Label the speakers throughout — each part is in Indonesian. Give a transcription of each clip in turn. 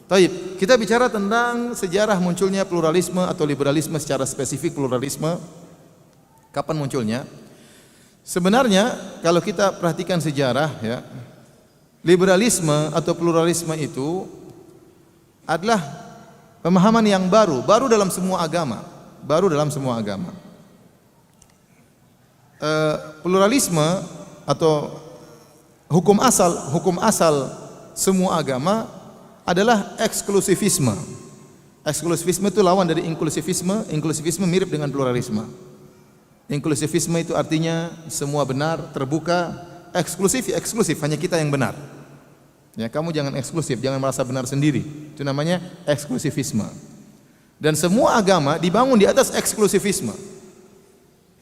Speaker 1: Taib, kita bicara tentang sejarah munculnya pluralisme atau liberalisme secara spesifik pluralisme. Kapan munculnya? Sebenarnya kalau kita perhatikan sejarah ya, liberalisme atau pluralisme itu adalah pemahaman yang baru dalam semua agama, baru dalam semua agama. Pluralisme atau hukum asal semua agama adalah eksklusivisme. Eksklusivisme itu lawan dari inklusivisme. Inklusivisme mirip dengan pluralisme. Inklusivisme itu artinya semua benar, terbuka. Eksklusif hanya kita yang benar. Ya, kamu jangan eksklusif, jangan merasa benar sendiri. Itu namanya eksklusivisme. Dan semua agama dibangun di atas eksklusivisme.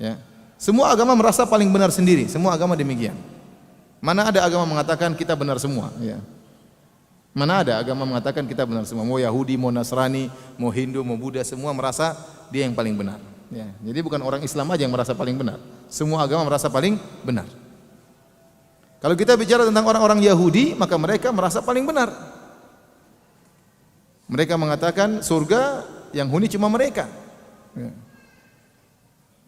Speaker 1: Ya. Semua agama merasa paling benar sendiri. Semua agama demikian. Mana ada agama mengatakan kita benar semua? Ya. Mana ada agama mengatakan kita benar semua? Mau Yahudi, mau Nasrani, mau Hindu, mau Buddha, semua merasa dia yang paling benar. Ya. Jadi bukan orang Islam aja yang merasa paling benar. Semua agama merasa paling benar. Kalau kita bicara tentang orang-orang Yahudi, maka mereka merasa paling benar. Mereka mengatakan surga yang huni cuma mereka. Ya.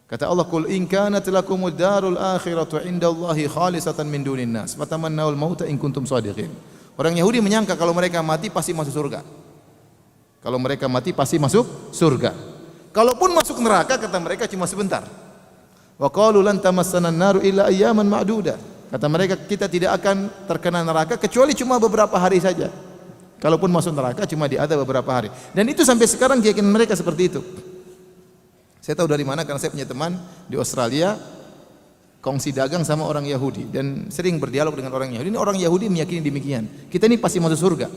Speaker 1: Kata Allah, "Qul in kanat lakumud darul akhiratu 'indallahi khalisatan min dunin nas, fatamannawul mauta in kuntum shadiqin." Orang Yahudi menyangka kalau mereka mati pasti masuk surga. Kalau mereka mati pasti masuk surga. Kalaupun masuk neraka, kata mereka cuma sebentar. Wa qalu lan tamassana an-naru illa ayyaman ma'duda. Kata mereka, kita tidak akan terkena neraka kecuali cuma beberapa hari saja. Kalaupun masuk neraka cuma di ada beberapa hari. Dan itu sampai sekarang keyakinan mereka seperti itu. Saya tahu dari mana karena saya punya teman di Australia kongsi dagang sama orang Yahudi dan sering berdialog dengan orang Yahudi. Ini orang Yahudi meyakini demikian. Kita ini pasti masuk surga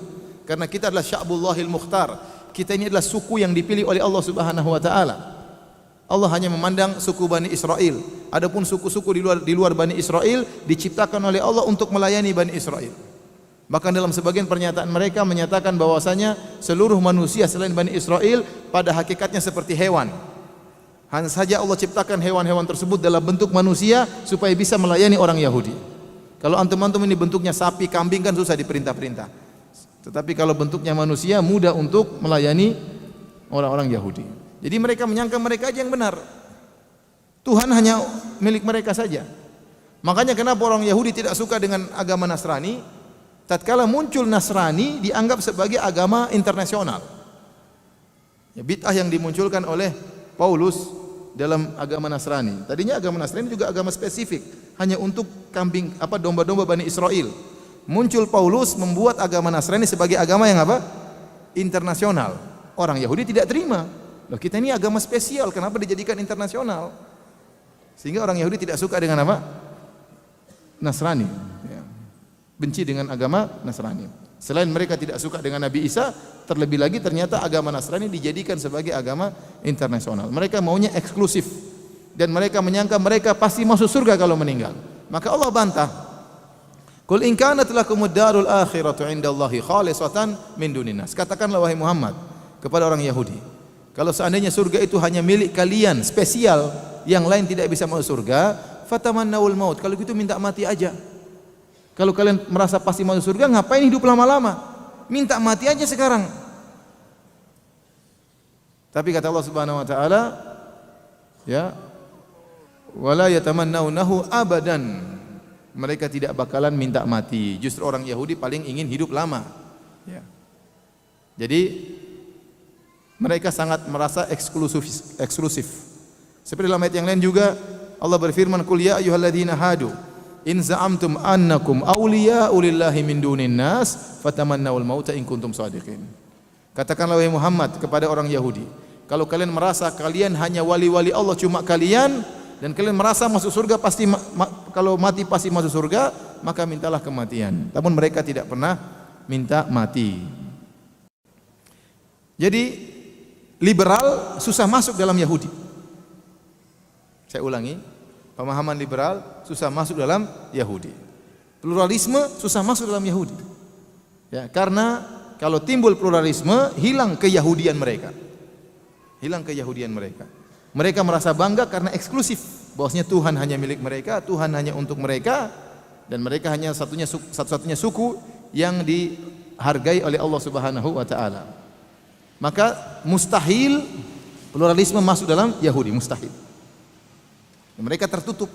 Speaker 1: karena kita adalah sya'bullahil mukhtar. Kita ini adalah suku yang dipilih oleh Allah Subhanahu wa taala. Allah hanya memandang suku Bani Israel. Adapun suku-suku di luar Bani Israel diciptakan oleh Allah untuk melayani Bani Israel. Bahkan dalam sebagian pernyataan mereka menyatakan bahwasanya seluruh manusia selain Bani Israel pada hakikatnya seperti hewan. Hanya saja Allah ciptakan hewan-hewan tersebut dalam bentuk manusia supaya bisa melayani orang Yahudi. Kalau antum-antum ini bentuknya sapi, kambing kan susah diperintah-perintah. Tetapi kalau bentuknya manusia mudah untuk melayani orang-orang Yahudi. Jadi mereka menyangka mereka aja yang benar. Tuhan hanya milik mereka saja. Makanya kenapa orang Yahudi tidak suka dengan agama Nasrani? Tatkala muncul Nasrani dianggap sebagai agama internasional. Ya, bid'ah yang dimunculkan oleh Paulus dalam agama Nasrani. Tadinya agama Nasrani juga agama spesifik, hanya untuk domba-domba Bani Israel. Muncul Paulus membuat agama Nasrani sebagai agama yang apa? Internasional. Orang Yahudi tidak terima. Loh, kita ini agama spesial, kenapa dijadikan internasional? Sehingga orang Yahudi tidak suka dengan apa? Nasrani. Ya. Benci dengan agama Nasrani. Selain mereka tidak suka dengan Nabi Isa, terlebih lagi ternyata agama Nasrani dijadikan sebagai agama internasional. Mereka maunya eksklusif dan mereka menyangka mereka pasti masuk surga kalau meninggal. Maka Allah bantah. Qul in kanat lakumud darul akhiratu 'indallahi khalisatan min dunin nas. Katakanlah wahai Muhammad kepada orang Yahudi, kalau seandainya surga itu hanya milik kalian, spesial, yang lain tidak bisa masuk surga, fatamannawul maut. Kalau gitu minta mati aja. Kalau kalian merasa pasti masuk surga, ngapain hidup lama-lama? Minta mati aja sekarang. Tapi kata Allah Subhanahu wa taala, ya, wala yatamannawnahu abadan. Mereka tidak bakalan minta mati. Justru orang Yahudi paling ingin hidup lama. Ya. Jadi mereka sangat merasa eksklusif. Seperti dalam ayat yang lain juga Allah berfirman, "Qul ya ayyuhalladzina hadu in za'amtum annakum awliya'u lillahi min dunin nas fatamannawul mauta in kuntum shadiqin." Katakanlah wahai Muhammad kepada orang Yahudi, kalau kalian merasa kalian hanya wali-wali Allah cuma kalian dan kalian merasa masuk surga pasti kalau mati pasti masuk surga, maka mintalah kematian. Namun mereka tidak pernah minta mati. Jadi liberal susah masuk dalam Yahudi. Saya ulangi, pemahaman liberal susah masuk dalam Yahudi. Pluralisme susah masuk dalam Yahudi. Ya, karena kalau timbul pluralisme, hilang keyahudian mereka. Hilang keyahudian mereka. Mereka merasa bangga karena eksklusif, bahwasanya Tuhan hanya milik mereka, Tuhan hanya untuk mereka, dan mereka hanya satu-satunya suku yang dihargai oleh Allah Subhanahu wa taala. Maka mustahil pluralisme masuk dalam Yahudi, mustahil. Mereka tertutup,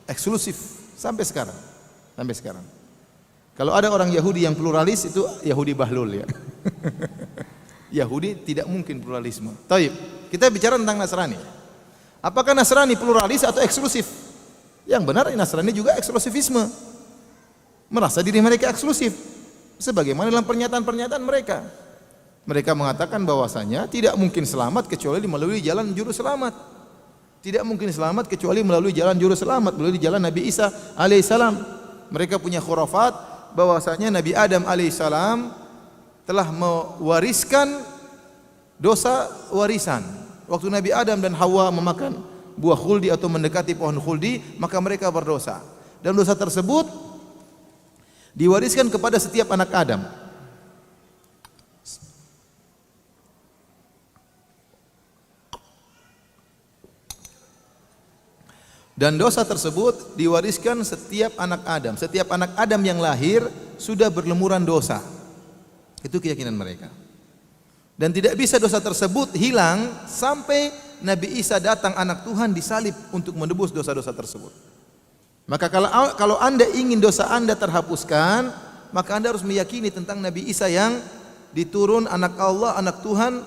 Speaker 1: eksklusif sampai sekarang. Sampai sekarang. Kalau ada orang Yahudi yang pluralis itu Yahudi bahlul ya. Yahudi tidak mungkin pluralisme. Taib. Kita bicara tentang Nasrani. Apakah Nasrani pluralis atau eksklusif? Yang benar Nasrani juga eksklusifisme. Merasa diri mereka eksklusif. Sebagaimana dalam pernyataan-pernyataan mereka. Mereka mengatakan bahwasanya tidak mungkin selamat kecuali melalui jalan juru selamat. Tidak mungkin selamat kecuali melalui jalan juru selamat, melalui jalan Nabi Isa alaihissalam. Mereka punya khurafat bahwasanya Nabi Adam alaihissalam telah mewariskan dosa warisan. Waktu Nabi Adam dan Hawa memakan buah khuldi atau mendekati pohon khuldi, maka mereka berdosa. Dan dosa tersebut diwariskan kepada setiap anak Adam. Dan dosa tersebut diwariskan setiap anak Adam. Setiap anak Adam yang lahir sudah berlumuran dosa. Itu keyakinan mereka. Dan tidak bisa dosa tersebut hilang sampai Nabi Isa datang anak Tuhan disalib untuk menebus dosa-dosa tersebut. Maka kalau Anda ingin dosa Anda terhapuskan, maka Anda harus meyakini tentang Nabi Isa yang diturun anak Allah, anak Tuhan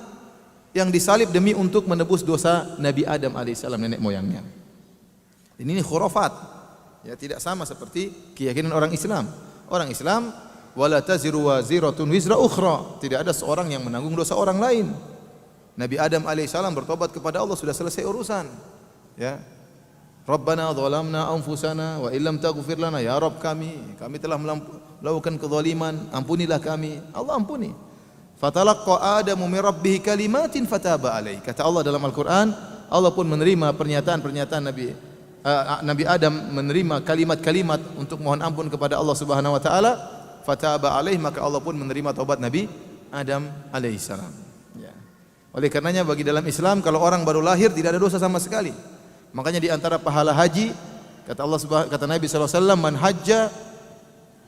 Speaker 1: yang disalib demi untuk menebus dosa Nabi Adam alaihissalam, nenek moyangnya. Ini khurafat. Ya, tidak sama seperti keyakinan orang Islam. Orang Islam wala taziru waziratun wizra ukhra. Tidak ada seorang yang menanggung dosa orang lain. Nabi Adam alaihissalam bertobat kepada Allah, sudah selesai urusan. Ya. Rabbana dhalamna anfusana wa illam taghfir lana, ya Rabb kami telah melakukan kezaliman, ampunilah kami. Allah ampuni. Fatalaqqa Adamu min rabbih kalimatin fataba alaihi. Kata Allah dalam Al-Qur'an, Allah pun menerima pernyataan Nabi Adam, menerima kalimat-kalimat untuk mohon ampun kepada Allah Subhanahu wa taala. Fataba alaihi, maka Allah pun menerima taubat Nabi Adam alaihissalam. Ya. Oleh karenanya bagi dalam Islam kalau orang baru lahir tidak ada dosa sama sekali. Makanya di antara pahala haji kata Nabi sallallahu alaihi wasallam, man hajja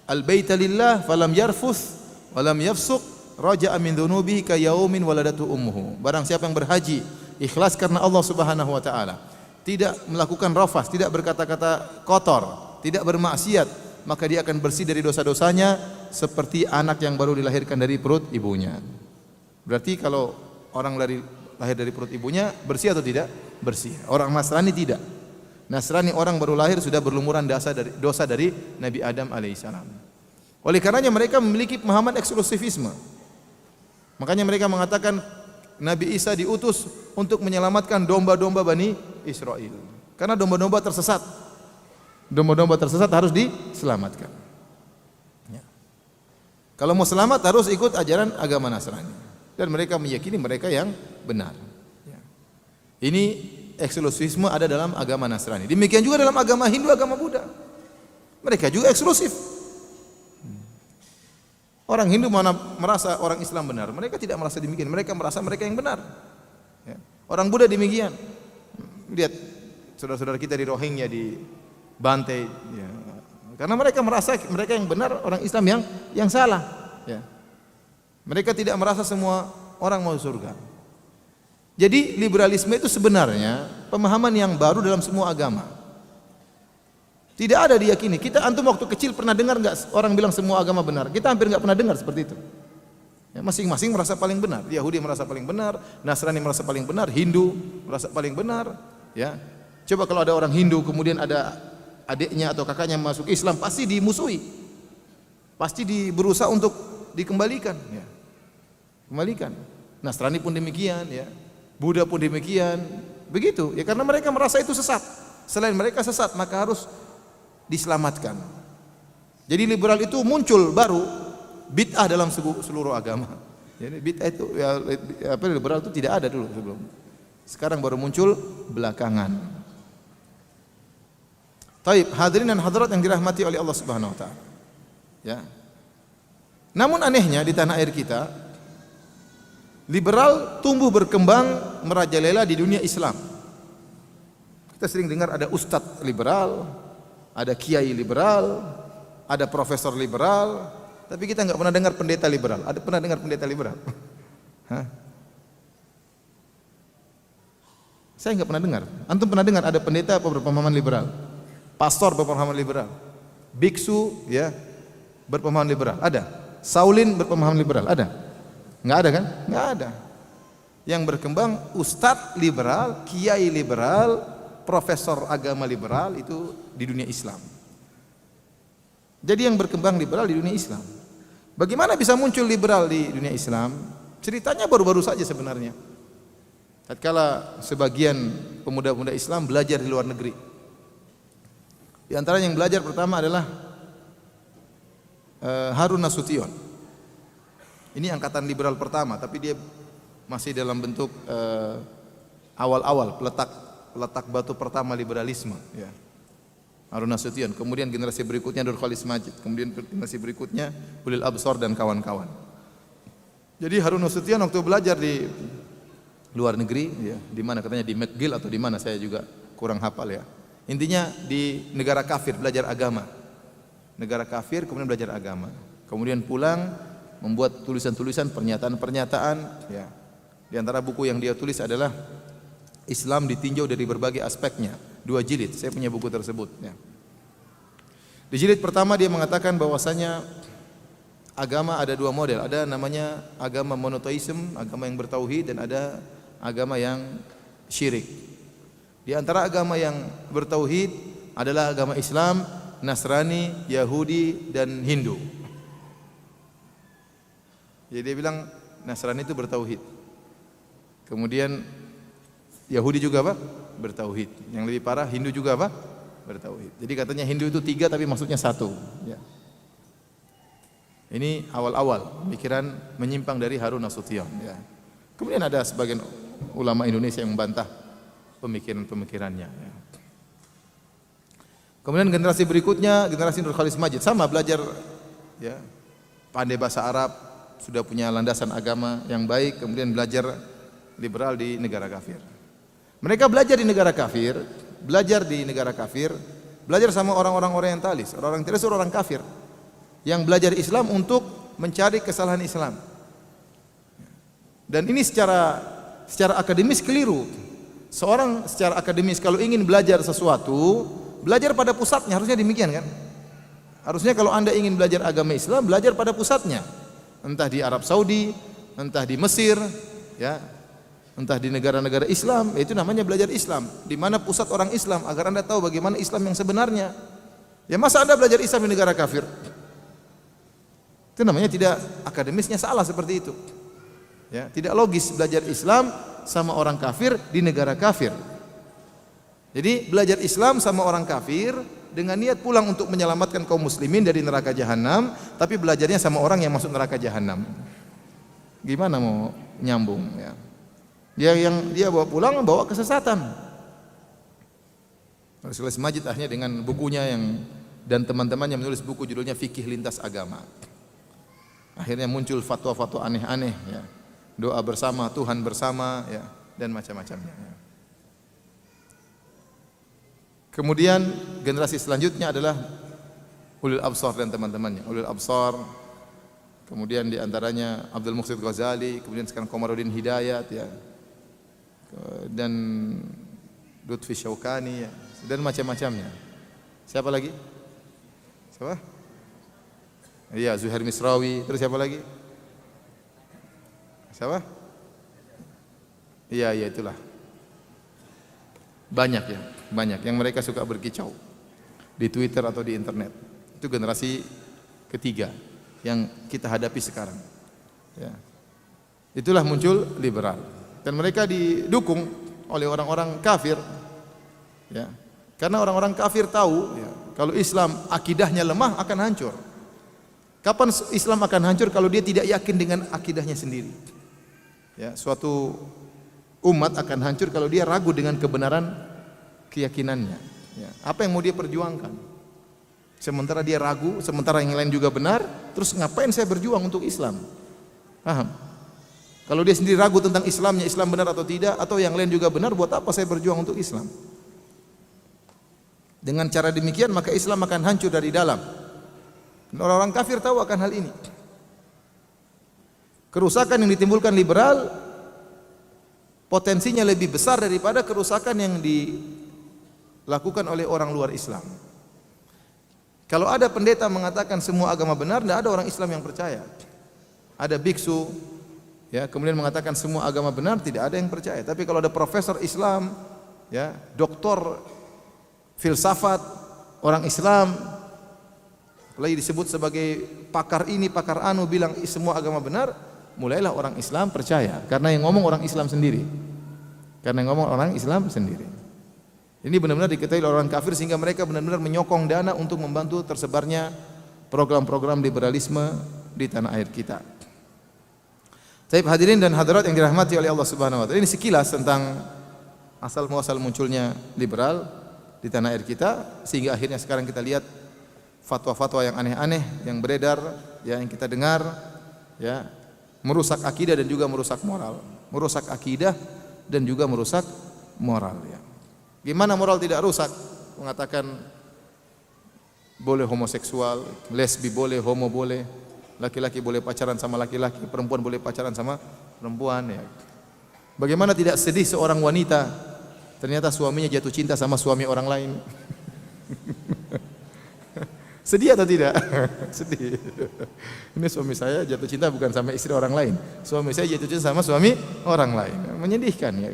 Speaker 1: al-baita lillah falam yarfuth walam yafsuq raja'a min dhunubihi ka yaumin waladatu ummuhu. Barang siapa yang berhaji ikhlas karena Allah Subhanahu wa taala, tidak melakukan rafas, tidak berkata-kata kotor, tidak bermaksiat, maka dia akan bersih dari dosa-dosanya seperti anak yang baru dilahirkan dari perut ibunya. Berarti kalau orang lahir dari perut ibunya bersih atau tidak? Bersih. Orang Nasrani tidak. Nasrani orang baru lahir sudah berlumuran dosa dari Nabi Adam alaihissalam. Oleh karenanya mereka memiliki pemahaman eksklusifisme. Makanya mereka mengatakan Nabi Isa diutus untuk menyelamatkan domba-domba Bani Israel. Karena domba-domba tersesat. Domba-domba tersesat harus diselamatkan. Ya. Kalau mau selamat harus ikut ajaran agama Nasrani. Dan mereka meyakini mereka yang benar. Ya. Ini eksklusifisme ada dalam agama Nasrani. Demikian juga dalam agama Hindu, agama Buddha. Mereka juga eksklusif. Orang Hindu mana merasa orang Islam benar. Mereka tidak merasa demikian. Mereka merasa mereka yang benar. Ya. Orang Buddha demikian. Lihat saudara-saudara kita di Rohingya dibantai. Ya. Karena mereka merasa mereka yang benar, orang Islam yang salah. Ya. Mereka tidak merasa semua orang mau surga. Jadi liberalisme itu sebenarnya pemahaman yang baru dalam semua agama. Tidak ada diyakini. Kita antum waktu kecil pernah dengar enggak orang bilang semua agama benar? Kita hampir enggak pernah dengar seperti itu. Ya, masing-masing merasa paling benar. Yahudi merasa paling benar, Nasrani merasa paling benar, Hindu merasa paling benar. Ya, coba kalau ada orang Hindu kemudian ada adiknya atau kakaknya masuk Islam, pasti dimusuhi, pasti berusaha untuk dikembalikan. Ya. Kembalikan. Nasrani pun demikian. Ya. Buddha pun demikian. Begitu. Ya karena mereka merasa itu sesat. Selain mereka sesat, maka harus diselamatkan. Jadi liberal itu muncul baru bid'ah dalam seluruh agama. Jadi bid'ah itu liberal itu tidak ada dulu sebelum. Sekarang baru muncul belakangan. Taib, hadirin dan hadirat yang dirahmati oleh Allah Subhanahu wa taala. Ya. Namun anehnya di tanah air kita liberal tumbuh berkembang merajalela di dunia Islam. Kita sering dengar ada ustadz liberal, ada kiai liberal, ada profesor liberal, Tapi kita nggak pernah dengar pendeta liberal. Ada pernah dengar pendeta liberal? Hah? Saya nggak pernah dengar. Antum pernah dengar ada pendeta apa berpemahaman liberal? Pastor berpemahaman liberal? Biksu ya berpemahaman liberal? Ada? Saulin berpemahaman liberal? Ada? Nggak ada kan? Nggak ada. Yang berkembang ustadz liberal, kiai liberal, profesor agama liberal itu di dunia Islam. Jadi yang berkembang liberal di dunia Islam. Bagaimana bisa muncul liberal di dunia Islam? Ceritanya baru-baru saja sebenarnya. Tatkala sebagian pemuda-pemuda Islam belajar di luar negeri. Di antara yang belajar pertama adalah Harun Nasution. Ini angkatan liberal pertama, tapi dia masih dalam bentuk awal-awal peletak batu pertama liberalisme. Ya. Harun Nasution, kemudian generasi berikutnya Nur Khalis Majid, kemudian generasi berikutnya Ulil Absar dan kawan-kawan. Jadi Harun Nasution waktu belajar di luar negeri, ya, di mana katanya di McGill atau di mana saya juga kurang hafal ya. Intinya di negara kafir belajar agama, negara kafir kemudian belajar agama, kemudian pulang membuat tulisan-tulisan pernyataan-pernyataan. Ya. Di antara buku yang dia tulis adalah Islam ditinjau dari berbagai aspeknya. 2 jilid, saya punya buku tersebut ya. Di jilid pertama dia mengatakan bahwasanya agama ada 2 model, ada namanya agama monoteisme, agama yang bertauhid, dan ada agama yang syirik. Di antara agama yang bertauhid adalah agama Islam, Nasrani, Yahudi, dan Hindu. Jadi dia bilang Nasrani itu bertauhid. Kemudian Yahudi juga apa? Bertauhid. Yang lebih parah Hindu juga apa? Bertauhid. Jadi katanya Hindu itu 3 tapi maksudnya 1. Ya. Ini awal-awal pemikiran menyimpang dari Harun Nasution. Ya. Kemudian ada sebagian ulama Indonesia yang membantah pemikiran-pemikirannya. Ya. Kemudian generasi berikutnya generasi Nur Khalis Majid, sama belajar, ya, pandai bahasa Arab, sudah punya landasan agama yang baik, kemudian belajar liberal di negara kafir. Mereka belajar di negara kafir, belajar sama orang-orang orientalis. Orang-orang orientalis itu orang kafir yang belajar Islam untuk mencari kesalahan Islam. Dan ini secara akademis keliru. Seorang secara akademis kalau ingin belajar sesuatu, belajar pada pusatnya, harusnya demikian kan? Harusnya kalau Anda ingin belajar agama Islam, belajar pada pusatnya. Entah di Arab Saudi, entah di Mesir, ya. Entah di negara-negara Islam, itu namanya belajar Islam. Di mana pusat orang Islam, agar Anda tahu bagaimana Islam yang sebenarnya. Ya masa Anda belajar Islam di negara kafir? Itu namanya tidak akademisnya salah seperti itu. Ya, tidak logis belajar Islam sama orang kafir di negara kafir. Jadi belajar Islam sama orang kafir dengan niat pulang untuk menyelamatkan kaum muslimin dari neraka jahanam, tapi belajarnya sama orang yang masuk neraka jahanam. Gimana mau nyambung ya? Yang dia bawa pulang bawa kesesatan. Rasulullah Majid akhirnya dengan bukunya dan teman-temannya menulis buku judulnya Fikih Lintas Agama. Akhirnya muncul fatwa-fatwa aneh-aneh ya. Doa bersama, Tuhan bersama ya, dan macam-macamnya. Ya. Kemudian generasi selanjutnya adalah Ulil Absar dan teman-temannya. Ulil Absar, kemudian diantaranya Abdul Muqsid Ghazali, kemudian sekarang Komarudin Hidayat ya. Dan Lutfi Syaukani ya, dan macam-macamnya. Siapa lagi? Siapa? Iya, Zuhair Misrawi. Terus siapa lagi? Siapa? Iya, itulah. Banyak ya, banyak yang mereka suka berkicau di Twitter atau di internet. Itu generasi ketiga yang kita hadapi sekarang. Ya. Itulah muncul liberal. Dan mereka didukung oleh orang-orang kafir, ya. Karena orang-orang kafir tahu, ya, kalau Islam akidahnya lemah akan hancur. Kapan Islam akan hancur kalau dia tidak yakin dengan akidahnya sendiri? Ya, suatu umat akan hancur kalau dia ragu dengan kebenaran keyakinannya. Ya, apa yang mau dia perjuangkan? Sementara dia ragu, sementara yang lain juga benar, terus ngapain saya berjuang untuk Islam? Paham? Kalau dia sendiri ragu tentang Islamnya, Islam benar atau tidak, atau yang lain juga benar, buat apa saya berjuang untuk Islam? Dengan cara demikian maka Islam akan hancur dari dalam. Orang-orang kafir tahu akan hal ini. Kerusakan yang ditimbulkan liberal potensinya lebih besar daripada kerusakan yang dilakukan oleh orang luar Islam. Kalau ada pendeta mengatakan semua agama benar, tidak ada orang Islam yang percaya. Ada biksu, ya, kemudian mengatakan semua agama benar, tidak ada yang percaya. Tapi kalau ada profesor Islam, ya, doktor filsafat orang Islam, apalagi disebut sebagai pakar ini, pakar anu, bilang semua agama benar, mulailah orang Islam percaya. Karena yang ngomong orang Islam sendiri. Karena yang ngomong orang Islam sendiri. Ini benar-benar diketahui oleh orang kafir sehingga mereka benar-benar menyokong dana untuk membantu tersebarnya program-program liberalisme di tanah air kita. Baik hadirin dan hadirat yang dirahmati oleh Allah Subhanahu wa taala. Ini sekilas tentang asal muasal munculnya liberal di tanah air kita sehingga akhirnya sekarang kita lihat fatwa-fatwa yang aneh-aneh yang beredar, ya, yang kita dengar, ya, merusak akidah dan juga merusak moral. Merusak akidah dan juga merusak moral, ya. Gimana moral tidak rusak? Mengatakan boleh homoseksual, lesbi boleh, homo boleh, laki-laki boleh pacaran sama laki-laki, perempuan boleh pacaran sama perempuan, ya. Bagaimana tidak sedih seorang wanita ternyata suaminya jatuh cinta sama suami orang lain? Sedih atau tidak? Sedih. Ini suami saya jatuh cinta bukan sama istri orang lain. Suami saya jatuh cinta sama suami orang lain. Menyedihkan, ya.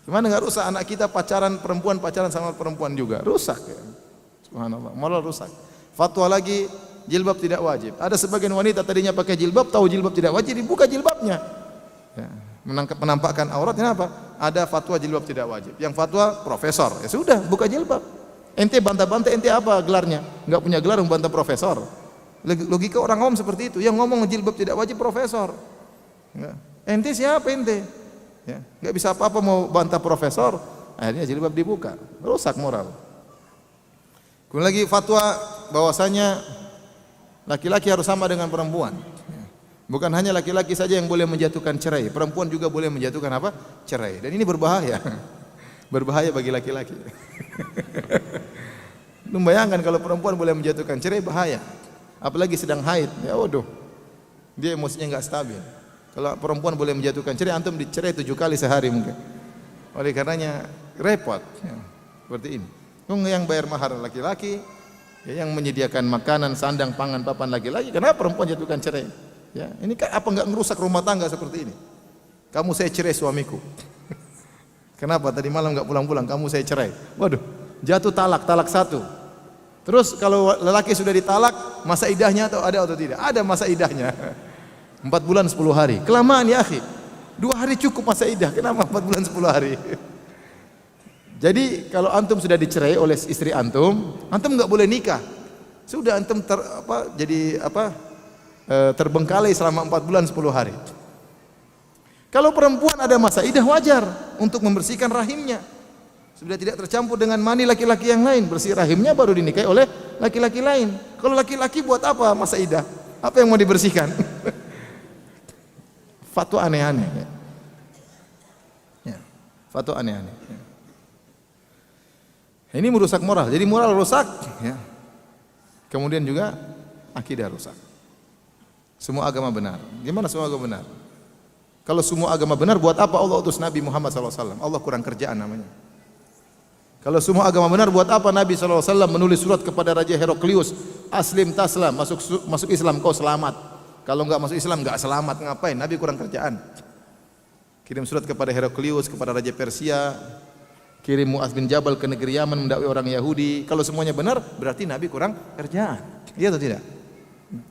Speaker 1: Gimana nggak rusak anak kita pacaran perempuan pacaran sama perempuan juga? Rusak, ya. Subhanallah, moral rusak. Fatwa lagi jilbab tidak wajib. Ada sebagian wanita tadinya pakai jilbab, tahu jilbab tidak wajib, dibuka jilbabnya. Ya, menampakkan aurat, kenapa? Ada fatwa jilbab tidak wajib. Yang fatwa profesor, ya sudah, buka jilbab. Ente bantah-bantah, ente apa gelarnya? Enggak punya gelar membantah profesor. Logika orang awam seperti itu. Yang ngomong jilbab tidak wajib profesor. Enggak. Ente siapa ente? Ya, enggak bisa apa-apa mau bantah profesor. Akhirnya jilbab dibuka. Rusak moral. Kemudian lagi fatwa bahwasanya laki-laki harus sama dengan perempuan. Bukan hanya laki-laki saja yang boleh menjatuhkan cerai, perempuan juga boleh menjatuhkan apa? Cerai. Dan ini berbahaya. Berbahaya bagi laki-laki. Membayangkan kalau perempuan boleh menjatuhkan cerai, bahaya. Apalagi sedang haid, ya waduh. Dia emosinya enggak stabil. Kalau perempuan boleh menjatuhkan cerai, antum dicerai 7 kali sehari mungkin. Oleh karenanya repot, ya. Seperti ini. Yang bayar mahar laki-laki, ya, yang menyediakan makanan, sandang, pangan, papan laki-laki. Kenapa perempuan jatuhkan cerai? Ya, ini apa enggak merusak rumah tangga seperti ini? Kamu saya cerai suamiku. Kenapa tadi malam enggak pulang-pulang? Kamu saya cerai. Waduh, jatuh talak 1. Terus kalau lelaki sudah ditalak, masa idahnya ada atau tidak? Ada masa idahnya. 4 bulan 10 hari. Kelamaan ya akhi. 2 hari cukup masa idah. Kenapa 4 bulan 10 hari? Jadi kalau antum sudah dicerai oleh istri antum enggak boleh nikah. Sudah antum terbengkalai selama 4 bulan 10 hari. Kalau perempuan ada masa idah wajar untuk membersihkan rahimnya. Sudah tidak tercampur dengan mani laki-laki yang lain, bersih rahimnya baru dinikahi oleh laki-laki lain. Kalau laki-laki buat apa masa idah? Apa yang mau dibersihkan? Fatwa aneh-aneh, ya. Ya, fatwa aneh-aneh, ya. Ini merusak moral. Jadi moral rusak, ya. Kemudian juga akidah rusak. Semua agama benar. Gimana semua agama benar? Kalau semua agama benar, buat apa Allah utus Nabi Muhammad SAW? Allah kurang kerjaan namanya. Kalau semua agama benar, buat apa Nabi SAW menulis surat kepada Raja Heraklius, aslim taslam, masuk Islam kau selamat. Kalau enggak masuk Islam enggak selamat, ngapain? Nabi kurang kerjaan. Kirim surat kepada Heraklius, kepada Raja Persia, kirim Mu'adz bin Jabal ke negeri Yaman mendakwai orang Yahudi. Kalau semuanya benar, berarti Nabi kurang kerjaan. Iya atau tidak?